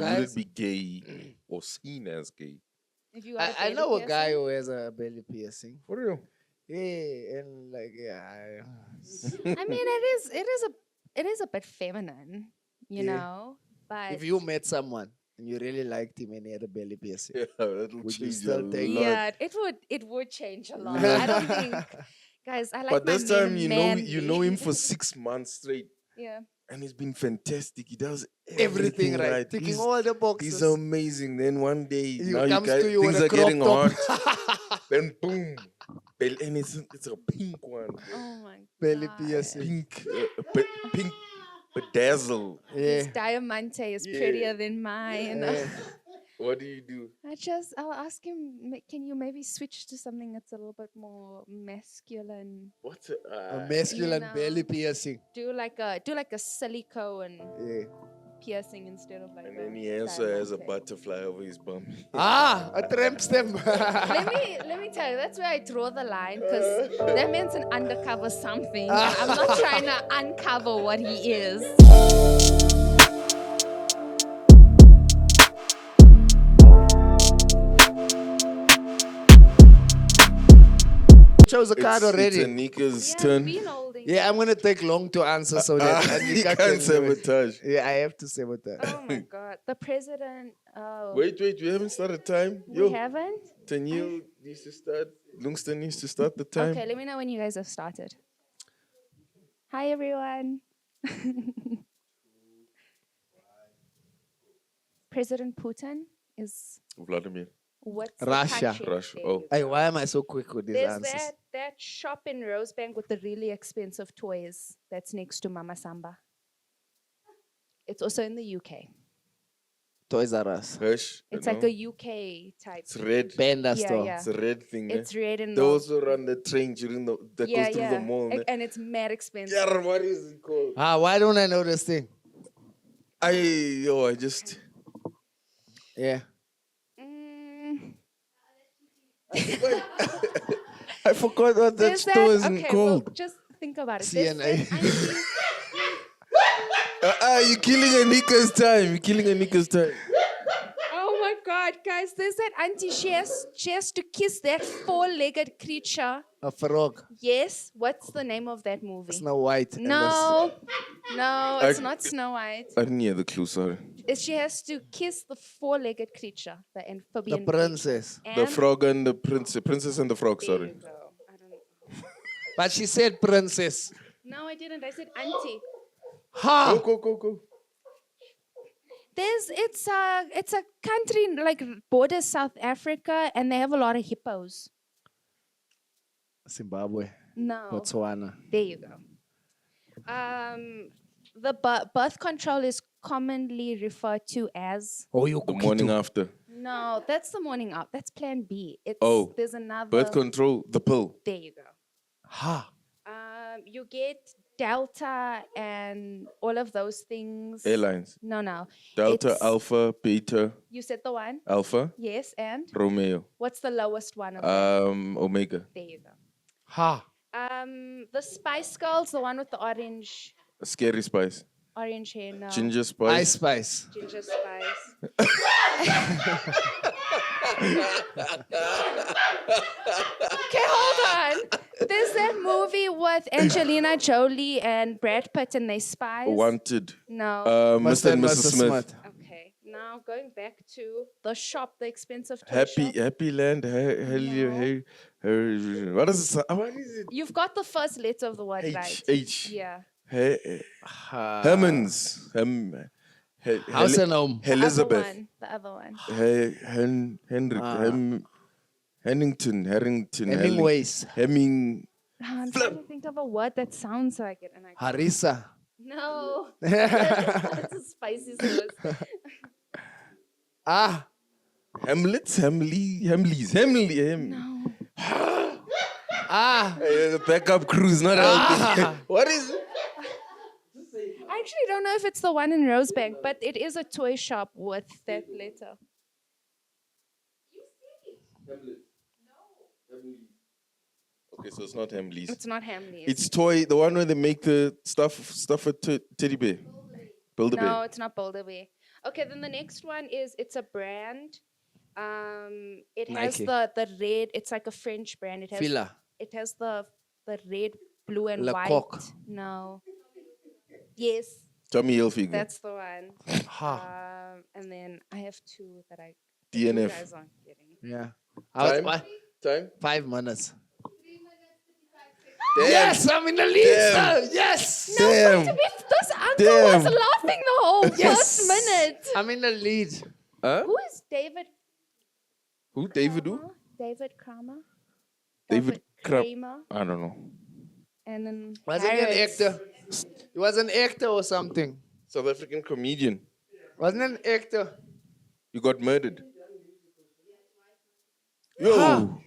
wouldn't be gay or seen as gay. If you got a I belly know a guy piercing? who has a belly piercing. For real. Yeah, and like yeah. I mean, it is a bit feminine, you Yeah. know. But If you met someone and you really liked him and he had a belly piercing, Yeah, that'll Would you change still a take- lot. yeah, it would change a lot. I don't think, guys. I like But my this men time you know him manly. for 6 months straight, Yeah. and he's been fantastic. He does everything right, ticking He's, all the he's boxes. amazing. Then one day He now comes to you things with a are getting crop hot. Then boom, and it's a pink one, Oh my belly god. piercing. pink bedazzle. His Yeah. diamante is Yeah. prettier than mine. Yeah. What do you do? I'll ask him, can you maybe switch to something that's a little bit more masculine? What's A masculine know. belly piercing. Do like a silicone Yeah. piercing instead of like And a then he also has a diamante. butterfly over his bum. A tramp stem. Let me tell you, that's where I draw the line, because that means an undercover something. I'm not trying to uncover what he is. Chose a card It's already. Anika's Yeah, turn. been holding. Yeah, I'm gonna take long to answer so that You Anika can't can do it. sabotage. Yeah, I have to sabotage. Oh my god, the president. Oh, Wait, we haven't started time. we haven't. Tanyil needs to start. Lungston needs to start the time. Okay, let me know when you guys have started. Hi everyone. President Putin is Vladimir. what's the Russia. country? Russia, There oh. you Hey, go. why am I so quick with these There's answers? that shop in Rosebank with the really expensive toys that's next to Mama Samba. It's also in the UK. Toys R Us. Hush. It's you like know? a UK type. It's red. Panda Yeah, store. yeah. It's a red thing. It's red and They also run the train during that yeah, goes through yeah. the mall. And it's mad expensive. Yeah, what is it called? Why don't I know this thing? I just. Yeah. Mm, I forgot what that there's that. store is Okay, well, called. just think about it. CNA. There's that auntie- You're killing Anika's time. You're killing Anika's time. Oh my God, guys! There's that auntie. She has to kiss that four-legged creature. A frog. Yes. What's the name of that movie? Snow White. and No, no, it's I- not Snow White. I didn't hear the clue, sorry. She has to kiss the four-legged creature, the The amphibian. princess. The frog and the princess and the frog, There sorry. you go. I don't know. But she said princess. No, I didn't. I said auntie. Ha! Go. It's a country like borders South Africa, and they have a lot of hippos. Zimbabwe. No, Botswana. there you go. The birth control is commonly referred to as. Oh, you The morning after. No, that's the morning out. That's Plan B. Oh, there's another. Birth control, the pill. There you go. Ha! You get Delta and all of those things. Airlines. No. Delta, It's- Alpha, Beta, You said the one. Alpha, Yes, and Romeo, what's the lowest one of them? Omega. There you go. Ha! The Spice Girls, the one with the orange Scary Spice. hair. No. Ginger Ice Spice. Spice. Ginger Spice. Okay, hold on. There's that movie with Angelina Jolie and Brad Pitt and they spies. Wanted. No. Mr. and Mrs. Smith. Okay. Now going back to the shop, the expensive toy shop. Happy Land. What is it? What is it? You've got the first letter of the word right. H. Yeah. Hermans. House and home. Elizabeth. The other one. Henrik. Hennington. Hemingways. Hemming. I'm trying to think of a word that sounds like it. And I Harissa. No. That's a spicy sauce. Hamlets. Hamleys. No. The backup crew's not out. What is it? I actually don't know if it's the one in Rosebank, but it is a toy shop with that letter. Okay, so it's not Hamleys. It's not Hamleys. It's toy, the one where they make the stuff a teddy bear. Build a No, bear. it's not Boulder Bear. Okay, then the next one is it's a brand. It has Nike. the red. It's like a French brand. Fila. It has the red, blue, and Le white. Coq. No. Yes, Tommy Hilfiger. that's the one. Ha. And then I have two that you DNF. guys aren't getting. Yeah. Time? 5 minutes. Damn. Yes, I'm in the lead. Damn. Sir. Yes. Damn. This uncle Damn. was laughing the whole first minute. I'm in the lead. Huh? Who is David? Who? David who? Kramer? David Kramer? David Krab. Kramer. I don't know. And then Wasn't he an Harrods. actor? He was an actor or something. South African comedian. Wasn't an actor. You got murdered. Yo.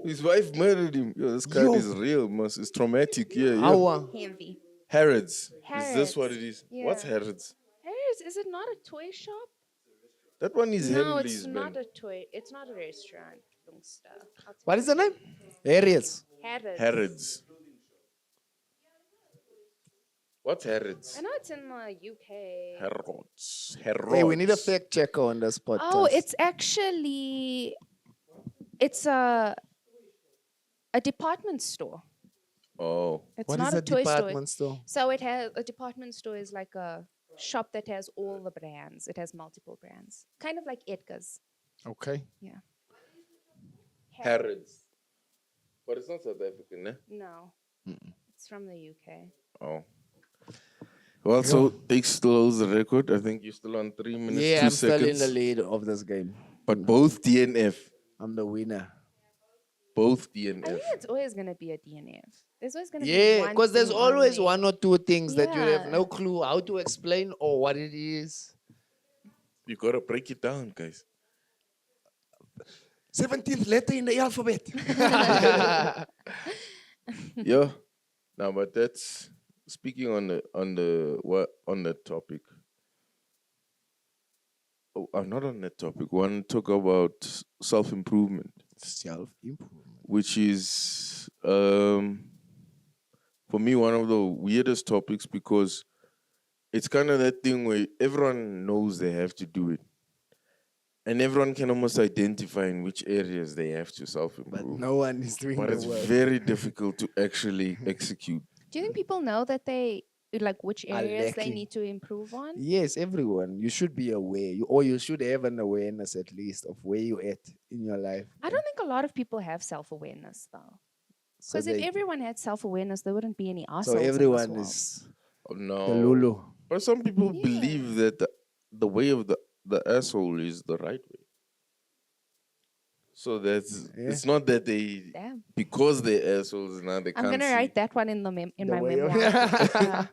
His wife murdered him. Yo, this card is real, mas. It's traumatic. Yeah, yeah. How? Heavy. Harrods. Is Harrods. this what it is? Yeah. What's Harrods? Harrods, is it not a toy shop? That one is No, Henley's, it's man. not a toy. It's not a restaurant. What is the name? Harriet's. Harrods. Harrods. What's Harrods? I know it's in the UK. Harrods. Harrods. Hey, we need a fact checker on this podcast. Oh, it's actually a department store. Oh. It's What not is a a toy department store? So it has a department store is like a shop that has all the brands. It has multiple brands, kind of like Edgar's. Okay. Yeah. Harrods. But it's not South African, eh? No, it's from the UK. Oh. Well, so Take still holds the record. I think you're still on 3 minutes, Yeah, 2 I'm seconds. still in the lead of this game. But both DNF. I'm the winner. Both I think DNF. it's always gonna be a DNF. There's always gonna be Yeah, one. because there's thing always only. one or two things that you have Yeah. no clue how to explain or what it is. You gotta break it down, guys. 17th letter in the alphabet. Yeah. Now, but that's speaking on the topic. Oh, not on that topic. One talk about self-improvement, Self-improvement. which is for me one of the weirdest topics because it's kind of that thing where everyone knows they have to do it. And everyone can almost identify in which areas they have to But self-improve. no one is doing But the it's work. very difficult to actually execute. Do you think people know that they like which Are areas they lacking. need to improve on? Yes, everyone. You should be aware. Or you should have an awareness at least of where you're at in your life. I don't think a lot of people have self-awareness though. So Because if they- everyone had self-awareness, there wouldn't be any assholes so everyone in this is Oh, no. the Lulu. But some people believe that the way of the asshole is the right way. So that's it's not that they Damn. because they're assholes now they I'm can't gonna see. write that one in the in The my way of- memoir. Yeah.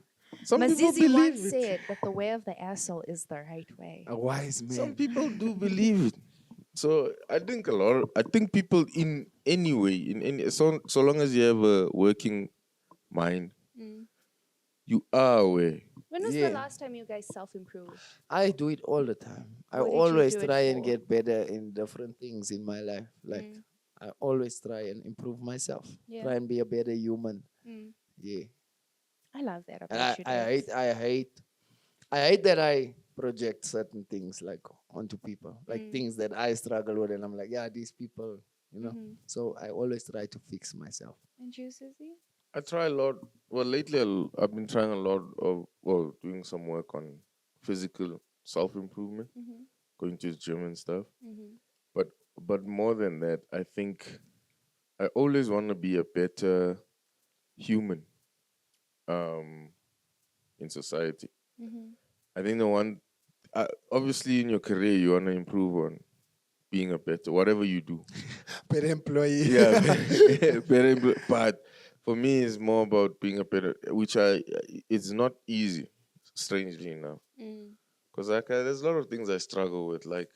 Some people Mazizi believe once it. said that the way of the asshole is the right way. A wise Some man. people do believe it. So I think people in any way, in any so long as you have a working mind, Mm. you are aware. When was Yeah. the last time you guys self-improved? I do it all the time. I What did you always do it try and for? get better in different things in my life. Like Mm. I always try and improve myself. Yeah. Try and be a better human. Mm. Yeah. I love that And about you. Dax. I hate that I project certain things like onto people. Like Mm. things that I struggle with and I'm like, yeah, these people, you know. Mhm. So I always try to fix myself. And you, Susie? I try a lot. Well, lately I've been trying a lot of doing some work on physical self-improvement, Mm-hmm. going to the gym and stuff. Mm-hmm. But more than that, I think I always want to be a better human in society. Mm-hmm. I think obviously in your career you want to improve on being a better whatever you do. Better employee. Yeah, better. But for me, it's more about being a better, it's not easy, strangely enough, Mm. because there's a lot of things I struggle with, like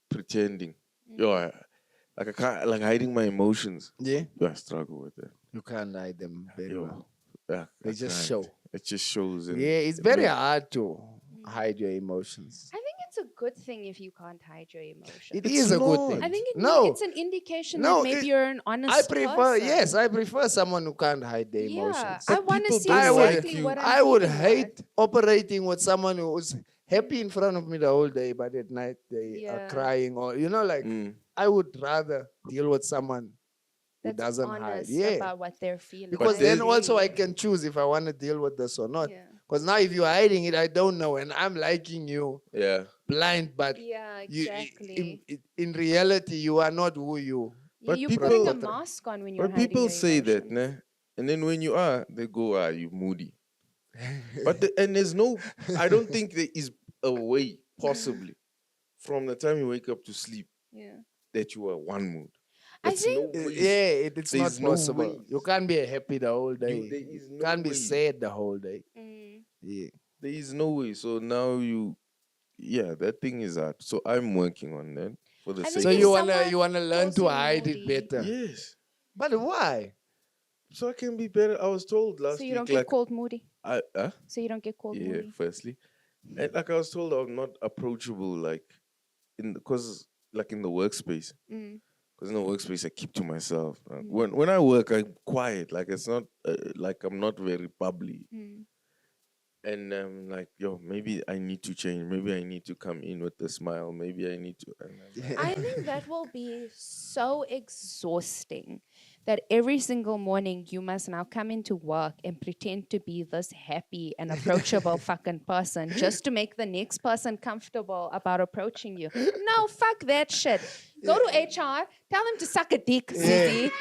pretending. Yo, I can't, like hiding my emotions. Yeah. Yo, I struggle with that. You can't hide them very Yo, well. yeah, They I just can't. show. It just shows. And Yeah, it's very hard to hide your emotions. I think it's a good thing if you can't hide your emotions. It is a good thing. I think it's an indication No, that maybe you're an honest I prefer, person. yes, I prefer someone who can't hide their Yeah, emotions. I want to people see don't I would- exactly what I'm I would feeling hate about. operating with someone who's happy in front of me the whole day, but at night they are Yeah. crying, or like I would rather deal with someone who That's doesn't hide. honest Yeah. about what they're feeling. Because I then also I agree. can choose if I want to deal with this or not. Yeah. Because now if you're hiding it, I don't know, and I'm liking you Yeah. blind, but Yeah, you exactly. in reality you are not who you. But You're putting a people, mask on when you're but hiding people your say that, emotions. nah? And then when you are, they go, you moody. But and there's no, I don't think there is a way possibly from the time you wake up to sleep Yeah. that you are one mood. I That's no think way. It's not There's no possible. way. You can't be happy the whole day. There is no Can't be way. sad the whole day. mm, Yeah. There is no way. So now yeah, that thing is hard. So I'm working on that for the I sake think So if of you someone wanna learn calls to you hide it moody, better. yes. But why? So I can be better. I was told last so you week, don't get like called moody. I So you don't get called yeah, moody. firstly. And like I was told I'm not approachable like because like in the workspace. Mm. Because in the workspace I keep to myself. When I work I'm quiet. Like it's not like I'm not very bubbly. Mm. And like, yo, maybe I need to change. Maybe I need to come in with a smile. Maybe I need to. And I'm like, I think that will be so exhausting that every single morning you must now come into work and pretend to be this happy and approachable fucking person just to make the next person comfortable about approaching you. No, fuck that shit. Go to HR, tell them to suck a dick, Zizi.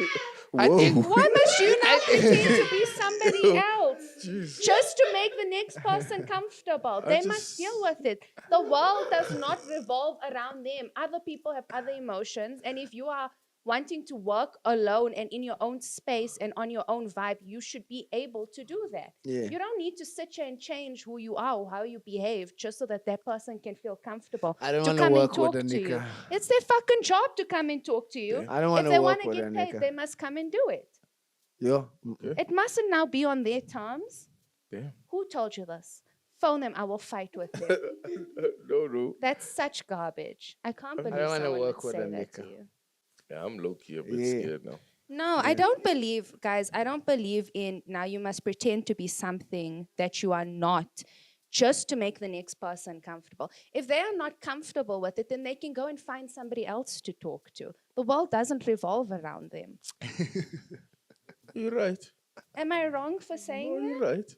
I think Why must you now pretend to be somebody else? Just to make the next person comfortable. They must deal with it. The world does not revolve around them. Other people have other emotions. And if you are wanting to work alone and in your own space and on your own vibe, you should be able to do that. Yeah. You don't need to sit here and change who you are or how you behave just so that that person can feel comfortable I don't to wanna come and work with talk a to you. nigga. It's their fucking job to come and talk to you. I don't If wanna they work want to with get a paid, nigga. they must come and do it. Yeah. It mustn't now be on their terms. damn. Who told you this? Phone them. I will fight with them. No. That's such garbage. I can't believe don't wanna someone work would with say a that to nigga. you. Yeah, I'm low key a bit Yeah. scared now. No, I don't believe, guys, I don't believe in now you must pretend to be something that you are not just to make the next person comfortable. If they are not comfortable with it, then they can go and find somebody else to talk to. The world doesn't revolve around them. You're right. Am I wrong for No, saying you're that? right.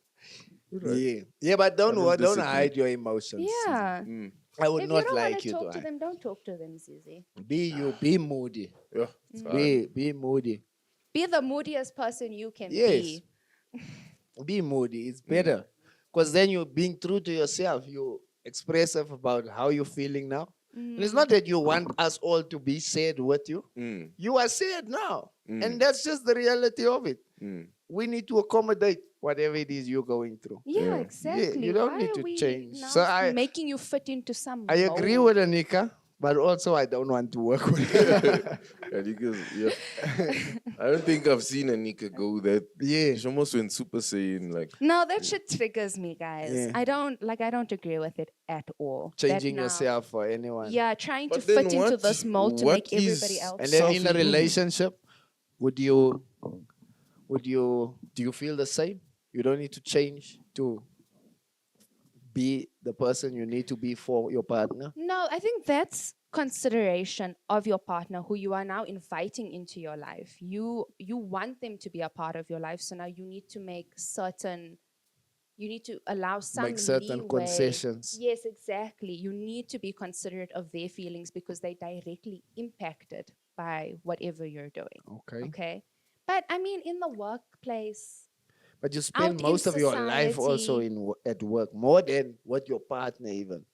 You're right. Yeah, but I don't don't disagree. hide your emotions. Yeah. Mm. I would If you not don't want like to you to talk to hide. them, don't talk to them, Zizi. Be you. Be moody. Yeah. It's hard. Be moody. Be the moodiest person you can Yes. be. Be moody. It's better. Because then you're being true to yourself. You expressive about how you're feeling now. And it's not that you want us all to be sad with you. Mm. You are sad now. Mm. And that's just the reality of it. Mm. We need to accommodate whatever it is you're going through. Yeah, Yeah. exactly. you don't Why need are to we change. now So I- making you fit into some I agree mold? with Anika, but also I don't want to work with her. Yeah, because, yeah. I don't think I've seen Anika go that. Yeah. She almost went Super Saiyan, like. No, that shit triggers me, guys. Yeah. I don't agree with it at all. That Changing now- yourself for anyone. Yeah, trying to But then fit into what- this mold to what make everybody is- else. And then in a Self-improvement. relationship, do you feel the same? You don't need to change to be the person you need to be for your partner. No, I think that's consideration of your partner who you are now inviting into your life. You want them to be a part of your life, so now you need to make certain. You need to allow some Make certain leeway. concessions. Yes, exactly. You need to be considerate of their feelings because they're directly impacted by whatever you're doing. Okay. Okay. But I mean, in the workplace, But you spend Out in most of your life also society. at work, more than what your partner even.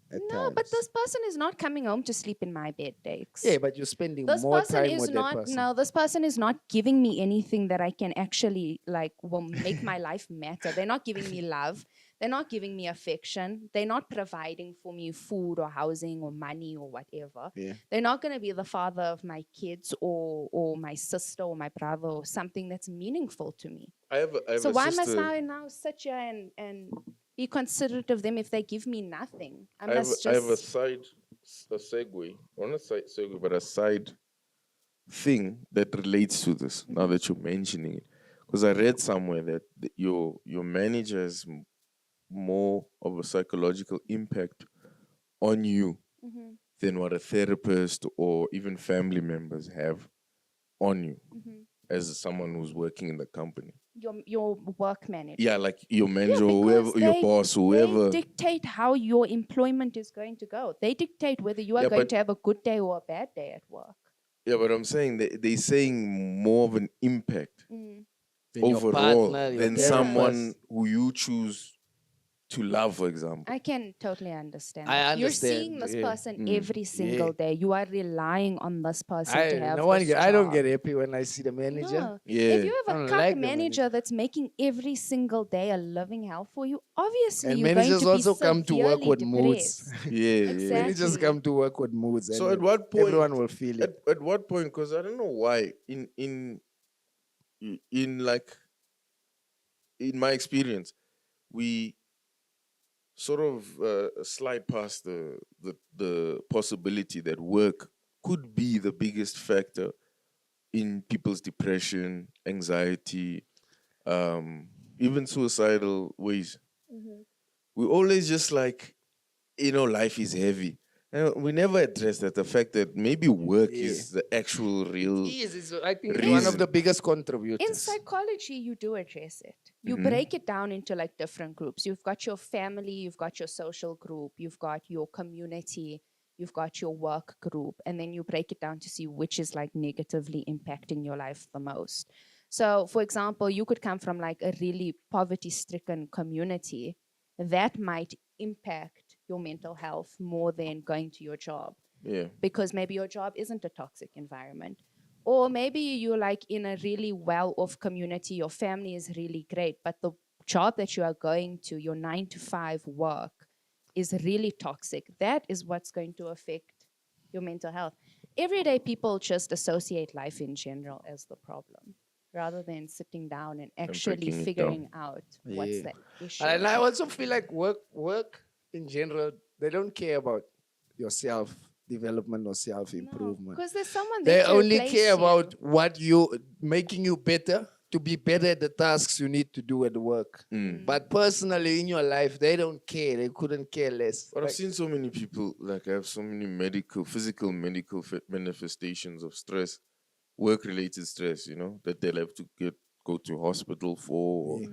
At no, but times. this person is not coming home to sleep in my bed, Dex. Yeah, but you're spending This more person time is with not, that person. no, this person is not giving me anything that I can actually, like, will make my life matter. They're not giving me love. They're not giving me affection. They're not providing for me food or housing or money or whatever. Yeah. They're not going to be the father of my kids or my sister or my brother or something that's meaningful to me. I have So a why sister. must I now sit here and be considerate of them if they give me nothing? I I have, must I have a just... segue, not a side segue, but a side thing that relates to this. Now that you're mentioning it, because I read somewhere that your manager is more of a psychological impact on you Mm-hmm. than what a therapist or even family members have on you Mm-hmm. as someone who's working in the company. Your work manager. Yeah, like your Yeah, manager or because whoever, your boss, they whoever. dictate how your employment is going to go. They dictate whether you are Yeah, going but to have a good day or a bad day at work. yeah, but I'm saying they're saying more of an impact Mm. Then your overall partner, your than Yeah. someone therapist. who you choose to love, for example. I can totally understand I that. You're seeing understand. this Yeah. person Mm. every single day. You are relying on this person to have this I don't get job. happy when I see the manager. No. Yeah. If you I have a don't cuck like the manager that's making every single day a living hell for you, obviously And you're going managers to be also come to work severely with moods. depressed. Yeah, yeah. Exactly. Managers come to work with moods, So and at what point? everyone will feel it. At what point? Because I don't know why. In like in my experience, we sort of slide past the possibility that work could be the biggest factor in people's depression, anxiety, even suicidal ways. We always just like, life is heavy. And we never address that the fact that maybe work Yeah. is the actual real. I think it's one of reason. the biggest contributors. In psychology, you do address it. You Mhm. break it down into like different groups. You've got your family, you've got your social group, you've got your community, you've got your work group, and then you break it down to see which is like negatively impacting your life the most. So, for example, you could come from like a really poverty stricken community that might impact your mental health more than going to your job Yeah. because maybe your job isn't a toxic environment. Or maybe you're like in a really well off community, your family is really great, but the job that you are going to, your 9 to 5 work, is really toxic. That is what's going to affect your mental health. Everyday people just associate life in general as the problem rather than sitting down and actually breaking it down. figuring out what's Yeah. the issue. And I also feel like work in general, they don't care about your self development or self improvement. Because there's someone They there to only replace care you. about what you making you better to be better at the tasks you need to do at work. But personally in your life, they don't care. They couldn't care less. But I've Like, seen so many people like have so many physical medical manifestations of stress, work-related stress. That they'll have to go to hospital for, or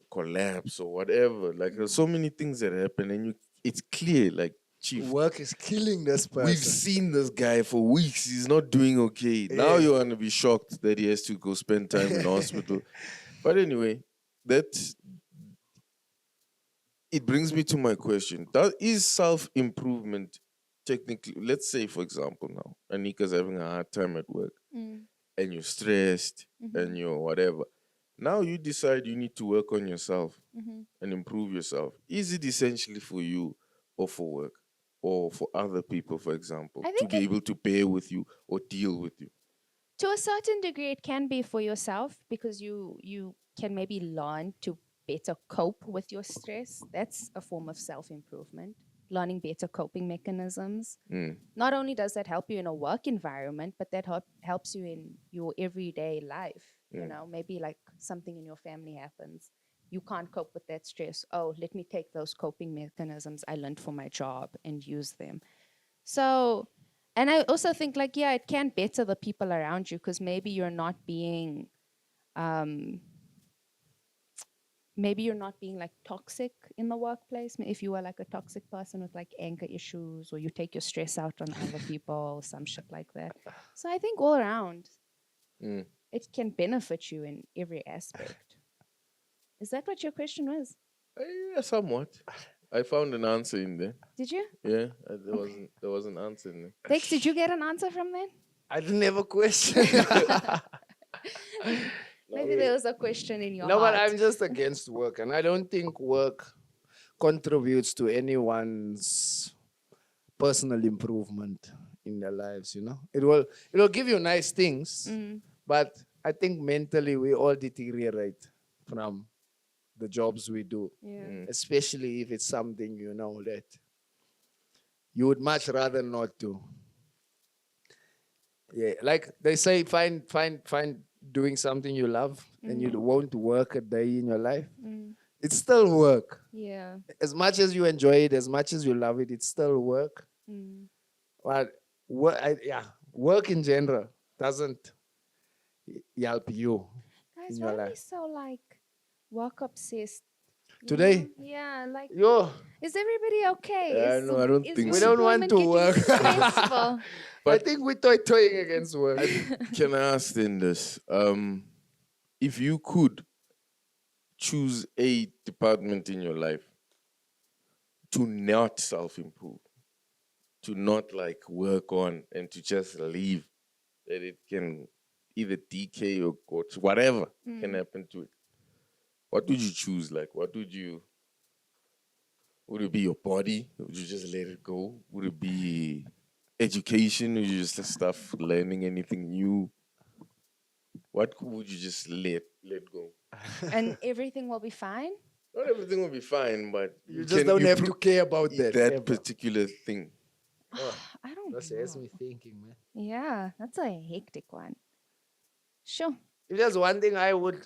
collapse or whatever. Like there's so many things that happen, and it's clear. Like, chief, work is killing this person. we've seen this guy for weeks. He's not doing okay. Now Yeah. you're gonna be shocked that he has to go spend time in hospital. But anyway, it brings me to my question. Is self-improvement technically, let's say, for example, now, Anika's having a hard time at work Mm. and you're stressed Mm-hmm. and you're whatever. Now you decide you need to work on yourself Mm-hmm. and improve yourself. Is it essentially for you or for work or for other people, for example, I to think be able to bear with you or deal with you? To a certain degree, it can be for yourself because you can maybe learn to better cope with your stress. That's a form of self-improvement, learning better coping mechanisms. Mm. Not only does that help you in a work environment, but that helps you in your everyday life. Maybe like something in your family happens. You can't cope with that stress. Oh, let me take those coping mechanisms I learned for my job and use them. So, and I also think like, yeah, it can better the people around you because maybe you're not being, maybe you're not being like toxic in the workplace. If you were like a toxic person with like anger issues, or you take your stress out on other people, or some shit like that. So I think all around, it can benefit you in every aspect. Is that what your question was? Yeah, somewhat. I found an answer in there. Did you? Yeah, there was an answer in there. Dex, did you get an answer from that? I didn't have a question. Maybe there was a question in your No, heart. but I'm just against work, and I don't think work contributes to anyone's personal improvement in their lives. It'll give you nice things, but I think mentally we all deteriorate from the jobs we do, Yeah. especially if it's something that you would much rather not do. Yeah, like they say, find doing something you love, and you won't work a day in your life. It's still work. Yeah. As much as you enjoy it, as much as you love it, it's still work. Mm. But work in general doesn't help you Guys, in why your are we life. so like work obsessed? You Today, know? Yeah, like yo, is everybody okay? No, I don't Is think we so. don't want employment to getting work. stressful? I But think we're toying against work. can I ask then this? If you could choose a department in your life to not self-improve, to not like work on, and to just leave, that it can either decay or go to whatever can happen to it. What would you choose? Like, what would it be your body? Would you just let it go? Would it be education? Would you just start learning anything new? What would you just let go? And everything will be fine? Not everything will be fine, but You just don't have to care about that. that ever. particular thing. I don't That has know. me thinking, man. Yeah, that's a hectic one. Sure. If there's one thing I would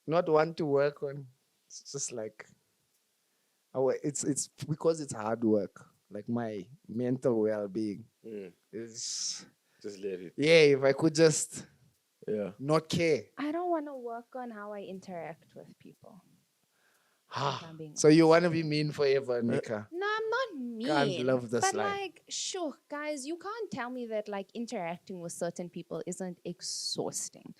not want to work on, it's just like it's because it's hard work. Like my mental well-being. Mm, It's, just let it. yeah, if I could just Yeah. not care. I don't want to work on how I interact with people. If I'm being So you honest. want to be mean forever, Nika? No, I'm not mean. Can't love this but life. like, sure, guys, you can't tell me that like interacting with certain people isn't exhausting.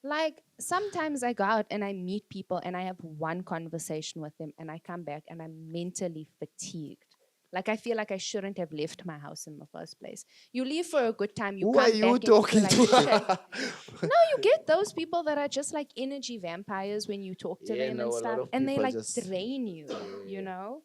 Like sometimes I go out and I meet people and I have one conversation with them and I come back and I'm mentally fatigued. Like I feel like I shouldn't have left my house in the first place. You leave for a good time, you Who come are back you and you feel talking like to? shit. No, you get those people that are just like energy vampires when you talk to Yeah, them no, a and lot stuff, of and they people like just- drain you. You know,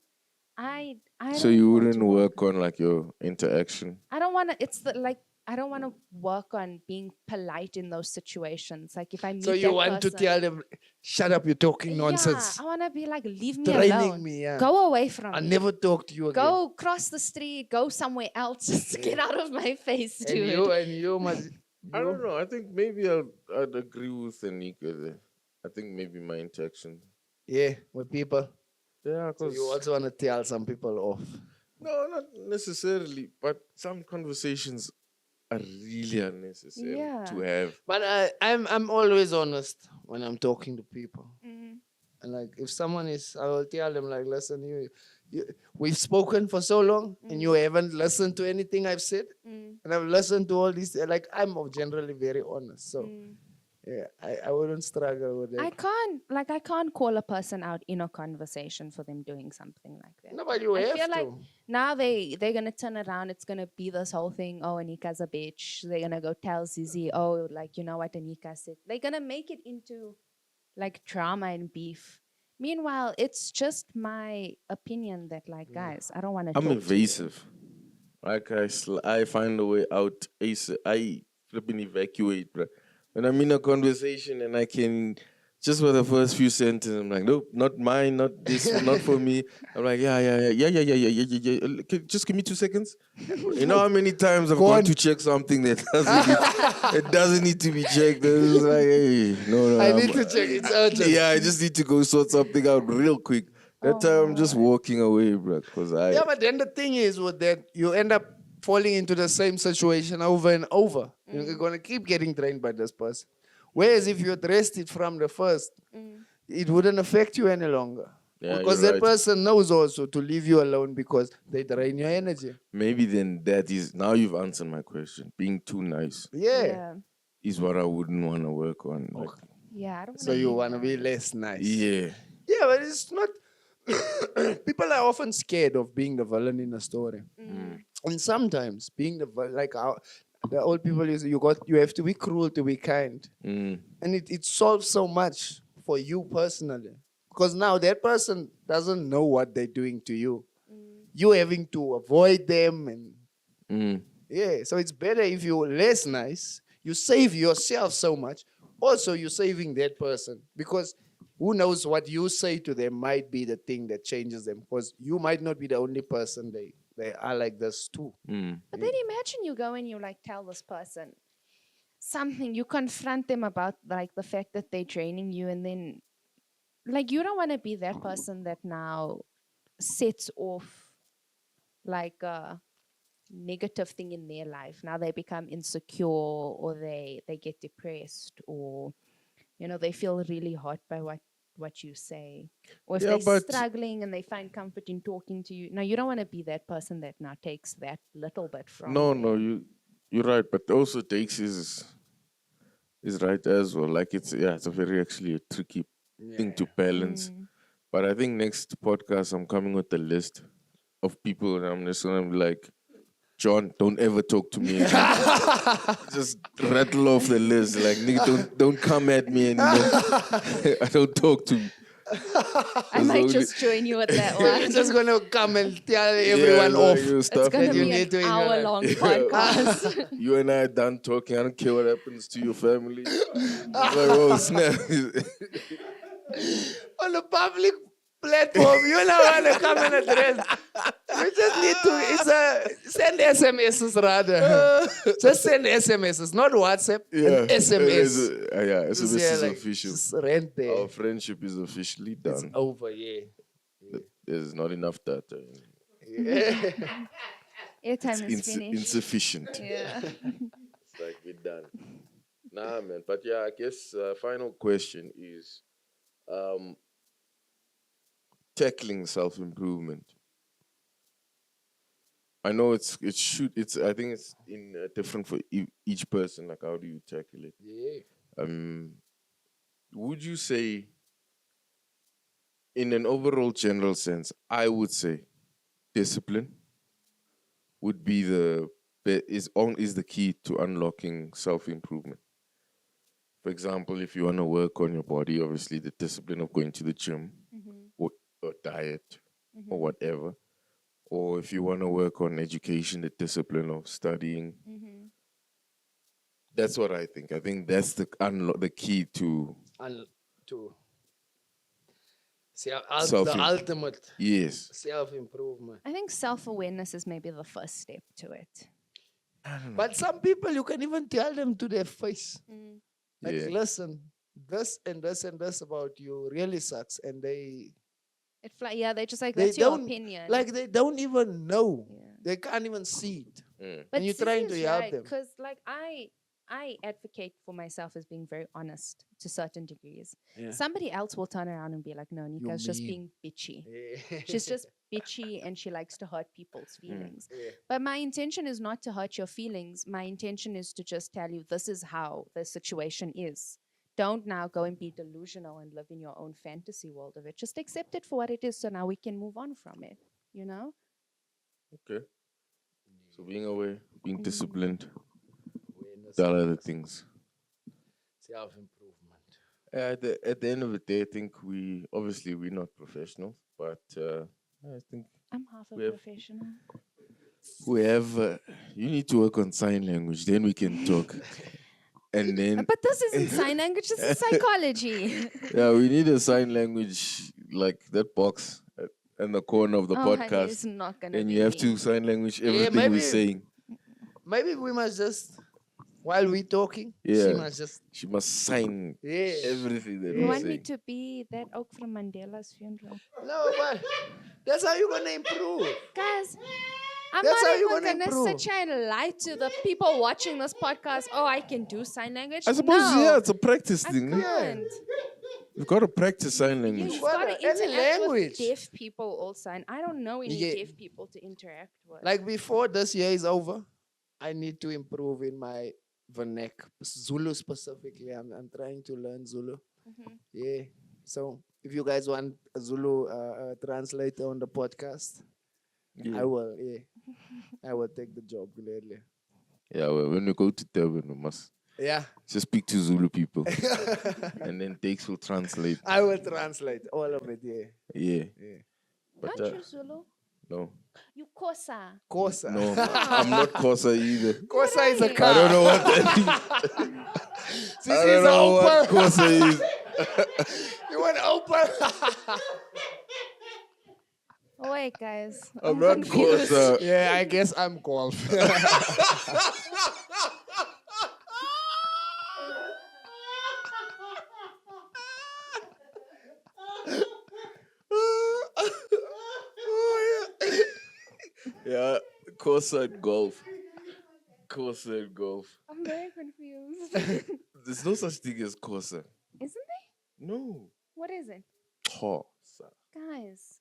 I So don't you want to wouldn't work on like your interaction. I don't want to. It's the like I don't want to work on being polite in those situations. Like if I meet So you that want to person, tell them, shut up, you're talking nonsense. yeah, I want to be like, leave me Draining alone. me, yeah. Go away from I'll me. never talk to you again. Go cross the street. Go somewhere else. Just get out of my face, And dude. you must. I don't know. I think maybe I'd agree with Anika there. I think maybe my interaction. Yeah, with people. Yeah, So because you also want to tell some people off. no, not necessarily, but some conversations are really unnecessary Yeah. to have. But I'm always honest when I'm talking to people. Mm. And like if someone is, I will tell them like, listen, we've spoken for so long, and you haven't listened to anything I've said, and I've listened to all these. Like I'm generally very honest, so yeah, I wouldn't struggle with I it. can't call a person out in a conversation for them doing something like that. No, but you I have feel to. like now they're gonna turn around. It's gonna be this whole thing. Oh, Anika's a bitch. They're gonna go tell Zizi. Oh, like you know what Anika said. They're gonna make it into like drama and beef. Meanwhile, it's just my opinion that like guys, I don't want to. I'm invasive. Like I find a way out. I flipping evacuate, bro. When I'm in a conversation and I can just for the first few sentences, I'm like, nope, not mine, not this, not for me. I'm like, yeah. Just give me 2 seconds. You know how many times I've Go gone on. to check something that it doesn't need to be checked. It's like, hey, no, I need to check. It's urgent. yeah, I just need to go sort something out real quick. That time I'm just walking away, bro, because Yeah, but then the thing is with that, you end up falling into the same situation over and over. You're gonna keep getting drained by this person. Whereas if you addressed it from the first, it wouldn't affect you any longer. Yeah, Because you're that right. person knows also to leave you alone because they drain your energy. Maybe then that is now you've answered my question. Being too nice Yeah. is what I wouldn't want to work on. Like, Yeah, I don't. So you want to be less nice. yeah, Yeah, but it's not. People are often scared of being the villain in a story, and sometimes being the old people use, you have to be cruel to be kind, and it solves so much for you personally, because now that person doesn't know what they're doing to you. You having to avoid them, and yeah, so it's better if you're less nice. You save yourself so much. Also, you're saving that person because who knows what you say to them might be the thing that changes them. Because you might not be the only person they are like this too. But then imagine you go and you like tell this person something, you confront them about like the fact that they're draining you, and then like you don't want to be that person that now sets off like a negative thing in their life. Now they become insecure, or they get depressed, or they feel really hurt by what you say, or if Yeah, they're but struggling and they find comfort in talking to you. No, you don't want to be that person that now takes that little bit from no, them. no, you're right. But also takes is right as well. Like it's a very actually a tricky thing to balance. But I think next podcast I'm coming with a list of people, and I'm just gonna be like, John, don't ever talk to me again. Just rattle off the list. Like, nigga, don't come at me anymore. I don't talk to me. I might just join you with that You're one. just gonna come and tell everyone off. You It's stuff gonna that me. you be need an to in your life. hour-long podcast. You and I are done talking. I don't care what happens to your family. It's like, oh, snap. On a public platform, you don't want to come and address. You just need to. Send SMSs rather. Just send SMSs, not WhatsApp. Yeah. SMS. SMS Just, is like, official. just rent there. Our friendship is officially It's done. over, yeah. There's not enough data. Airtime is finished. Insufficient. Yeah. It's like we're done. Nah, man. But yeah, I guess final question is tackling self-improvement. I know it's I think it's different for each person. Like, how do you tackle it? Yeah. Would you say, in an overall general sense, I would say discipline would be is the key to unlocking self-improvement. For example, if you want to work on your body, obviously the discipline of going to the gym or diet or whatever. Or if you want to work on education, the discipline of studying. That's what I think. I think that's the key to To Self- the ultimate yes. self-improvement. I think self-awareness is maybe the first step to it. But some people, you can even tell them to their face. Like, Yeah. listen, this and this and this about you really sucks. And they're They're just like, They that's your don't- opinion. like, they don't even know. Yeah. They can't even see it. Mm. But you're trying to help them. because like I advocate for myself as being very honest to certain degrees. Yeah. Somebody else will turn around and be like, no, Nika's just being bitchy. She's just bitchy and she likes to hurt people's feelings. Yeah. But my intention is not to hurt your feelings. My intention is to just tell you this is how the situation is. Don't now go and be delusional and live in your own fantasy world of it. Just accept it for what it is so now we can move on from it, you know? Okay. So being aware, being disciplined, Awareness, the other things. self-improvement. At the end of the day, I think we're not professionals, but I think I'm half a We have- professional. you need to work on sign language, then we can talk. And then But this isn't sign language, this is psychology. yeah, we need a sign language, like that box in the corner of the Honey, podcast. it's not gonna And be you have me. to sign language everything maybe- we're saying. Maybe we must just, while we're talking, Yeah. she must just, She must sign everything that You we're want me saying. to be that oak from Mandela's funeral? No, but that's how you're going to improve. Guys, I'm That's how not you even gonna gonna improve. sit here and lie to the people watching this podcast. Oh, I can do sign language. I suppose, no, yeah, it's a practice I thing. can't. You've got to practice sign language. You've What got to any interact language. with deaf people also, and I don't know any Yeah. deaf people to interact with. Like, before this year is over, I need to improve in my vernac, Zulu specifically. I'm trying to learn Zulu. Yeah. So if you guys want a Zulu translator on the podcast, Yeah. I will. Yeah. I will take the job gladly. Yeah, well, when we go to Durban, we must Yeah. just speak to Zulu people. And then Takes will translate. I will translate all of it. Yeah. Yeah. Yeah. But Aren't you Zulu? no. You Kosa. Kosa. No, I'm not Kosa either. Kosa is a Right. car. I don't know what that means. This I is don't know what Opel. Kosa is. You want Opel? Oh, wait, guys. I'm not confused. Kosa. Yeah, I guess I'm golf. Corsa and golf. Corsa and golf. I'm very confused. There's no such thing as Corsa. Isn't there? No. What is it? Corsa. Guys.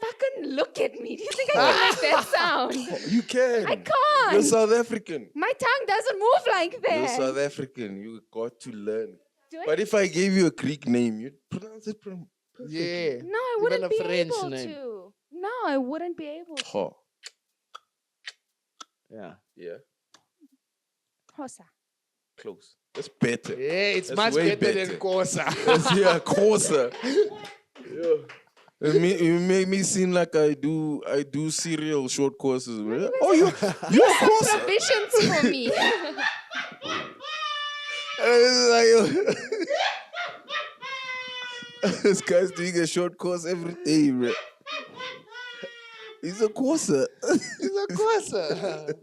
Fucking look at me. Do you think I can make that sound? You can. I can't. You're South African. My tongue doesn't move like You're that. South African. You got to learn. Do I- But if I gave you a Greek name, you'd pronounce it perfectly. Yeah. No, I Even wouldn't a be French able name. to. No, I wouldn't be able to. Ho. Yeah. Yeah. Hosa. Close. That's better. Yeah, it's That's much way better better. than Corsa. Yeah, Corsa. Yeah. You make me seem like I do serial short courses. Oh, you're Corsa. Provisions for me. This guy's doing a short course every day, bro. He's a Corsa. It's a Corsa.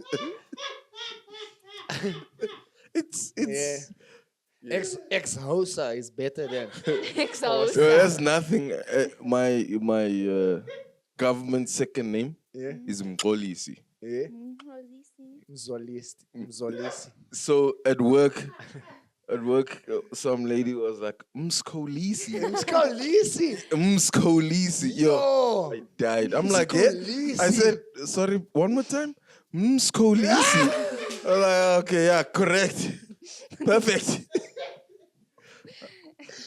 It's Yeah. Ex-Hosa is better than. Exhaust. So that's nothing. My government second name Yeah. is Mkolisi. Yeah. Mm, Mzolisi. So at work, some lady was like, Mskolisi. Mzolisi. Mskolisi. Yo, Oh. I died. I'm like, yeah. Mskolisi. I said, sorry, one more time. Mskolisi. I'm like, okay, yeah, correct. Perfect.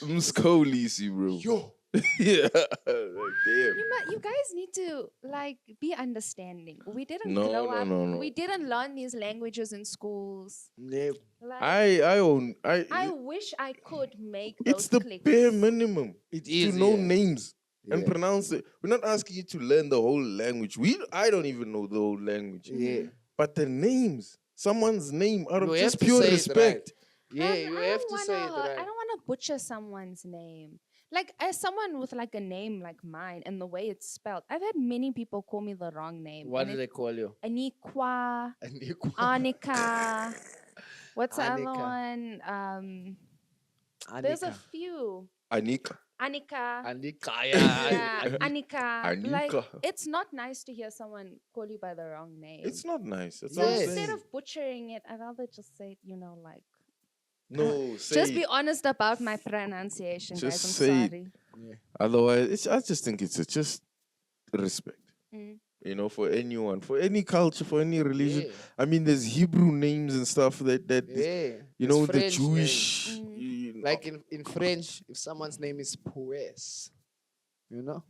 Mskolisi, bro. Yo. Yeah. Like, damn. You guys need to like be understanding. We didn't No, grow no, up. no, no. We didn't learn these languages in schools. Yeah. Like, I wish I could make it's those the clicks. bare minimum It to is. know yeah. names and Yeah. pronounce it. We're not asking you to learn the whole language. I don't even know the whole language. Yeah. But the names, someone's name, out of You have just to pure say it respect. Yeah, And you I have don't to say it wanna- right. I don't want to butcher someone's name. Like as someone with like a name like mine and the way it's spelled, I've had many people call me the wrong name. What and do they call you? Anikwa, Anika. Anika. What's the other Anika. one? There's a few. Anika. Anika. Anika. Yeah, Yeah. Anika. Like Anika. it's not nice to hear someone call you by the wrong name. It's not nice. That's so what I'm Yes. instead saying. of butchering it, I'd rather just say, like No, say just it. be honest about my pronunciation, Just guys. I'm say it. sorry. Otherwise, I just think it's just respect. Mm. You know, for anyone, for any culture, for any religion. Yeah. I mean, there's Hebrew names and stuff that Yeah. you know, It's the French Jewish. name. Mm. you know, Like in French, if someone's name is Pues, you know?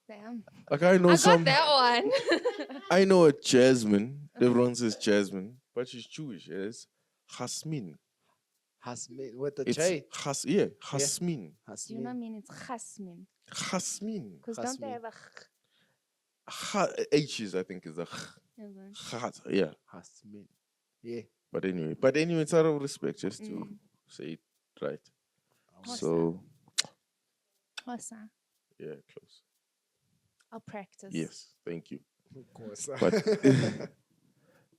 Damn. like I know I some. got that one. I know a Jasmine. Everyone says Jasmine, but she's Jewish. It's Hasmin. Hasmin with the It's J. Hasmin. Do you know what I Hasmin. mean? It's Jasmine. Hasmin. Because don't they Jasmine. have a H's, I think, is a yeah. Hasmin. Yeah. But anyway, it's out of respect just to Mm. say it right. Awesome. So Hosa. yeah, close. I'll practice. Yes, thank you. Of course. But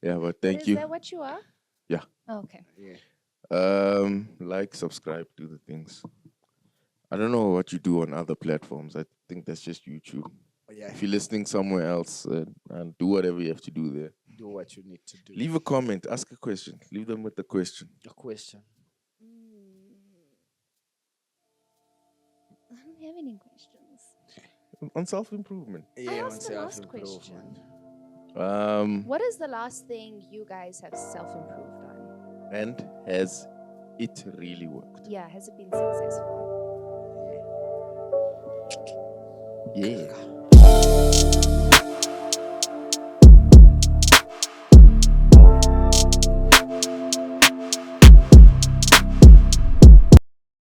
yeah, but thank Is you. that what you are? Yeah. Oh, okay. yeah. Like, subscribe, do the things. I don't know what you do on other platforms. I think that's just YouTube. Yeah. If you're listening somewhere else, and do whatever you have to do there. Do what you need to do. Leave a comment, ask a question. Leave them with a question. a question. I don't have any questions. On self-improvement. Yeah, asked on the last self-improvement. What is the last thing you guys have self-improved on? And has it really worked? Yeah, has it been successful? Yeah.